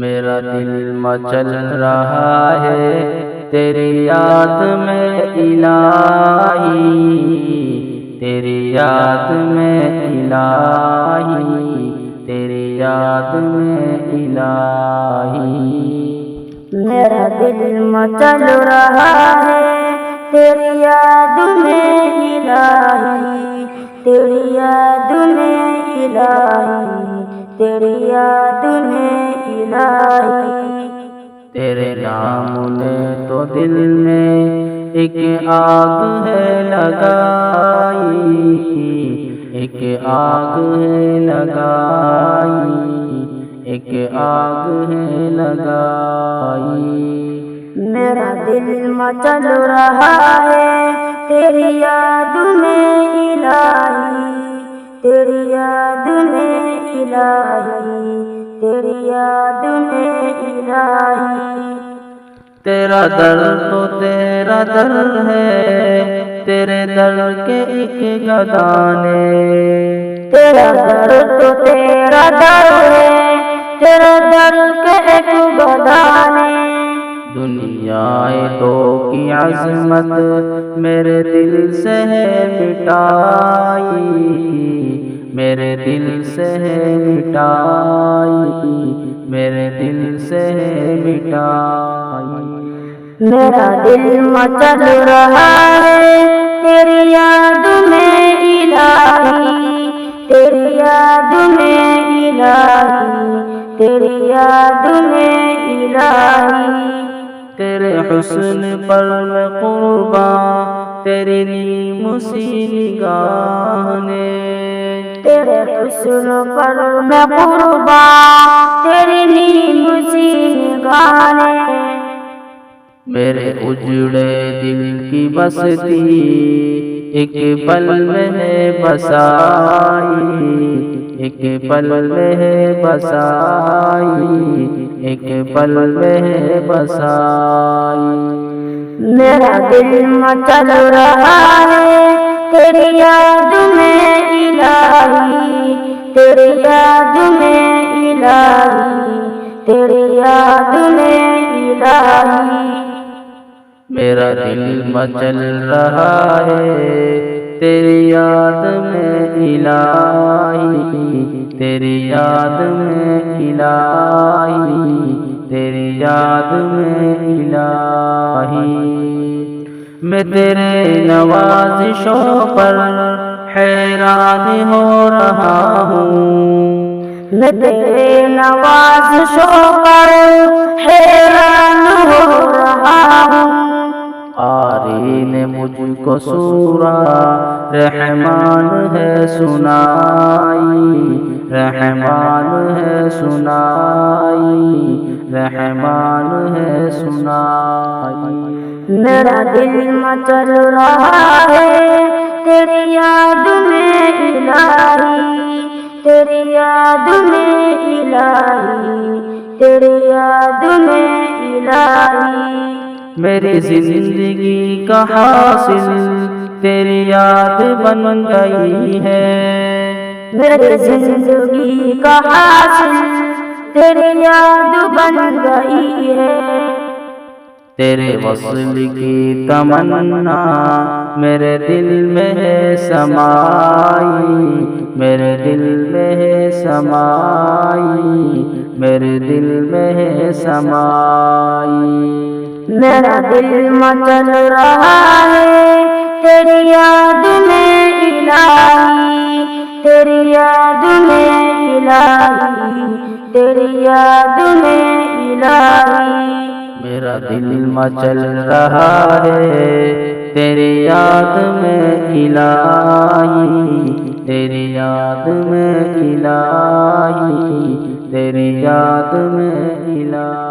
میرا دل مچل رہا ہے تیری یاد میں الہی، تیری یاد میں الہی، تیری یاد میں الہی۔ میرا دل مچل رہا ہے تیری یاد میں الہی، تیری یاد میں الہی، تیری یاد میں الہی۔ تیرے نام نے تو دل میں ایک آگ ہے لگائی، ایک آگ ہے لگائی، ایک آگ ہے لگائی۔ میرا دل مچل رہا ہے تیری یاد میں الہی، تیری یاد میں الہی، تیری یاد میں الہی۔ تیرا در تو تیرا در ہے، تیرے در کے ایک گدا نے، تیرا در تو تیرا در ہے، تیرے در کے ایک گدا نے۔ دنیا تو کی عظمت میرے دل سے ہے مٹائی، میرے دل سے ہے مٹائی، میرے دل سے ہے مٹائی۔ میرا دل مچل رہا ہے تیری یاد میں الہی، تیری یاد میں الہی، تیری یاد میں الہی۔ تیرے حسن پر میں قرباں، تیری نیم سی نگاہ نے، تیرے حسن پر میں قرباں، تیری نیم سی نگاہ نے۔ میرے اجڑے دل کی بستی ایک پل میں ہے بسائی، ایک پل میں ہے بسائی، ایک پل میں ہے بسائی۔ میرا دل مچل رہا ہے تیری یاد میں الہی، تیری یاد میں الہی، تیری یاد میں الہی۔ میرا دل مچل رہا ہے تیری یاد میں الہی، تیری یاد میں الہی، تیری یاد میں الہی۔ میں تیرے نوازشوں پر حیران ہو رہا ہوں، میں تیرے نوازشوں پر حیران ہو رہا ہوں۔ قاری نے مجھ کو سورہ رحمان ہے سنائی، رحمان ہے سنائی، رحمان ہے سنائی۔ میرا دل مچل رہا ہے تیری یاد میں الہی، تیری یاد میں الہی، تیری یاد میں الہی۔ میری زندگی کا حاصل تیری یاد بن گئی ہے، میری زندگی کا حاصل تیری یاد بن گئی ہے۔ تیرے وصل کی تمنا میرے دل میں ہے سمائی، میرے دل میں ہے سمائی، میرے دل میں ہے سمائی۔ میرا دل مچل رہا ہے تیری یاد میں الہی، تیری یاد میں الہی، تیری یاد میں الہی۔ میرا دل مچل رہا ہے تیری یاد میں الہی، تیری یاد میں الہی، تیری یاد میں الہی۔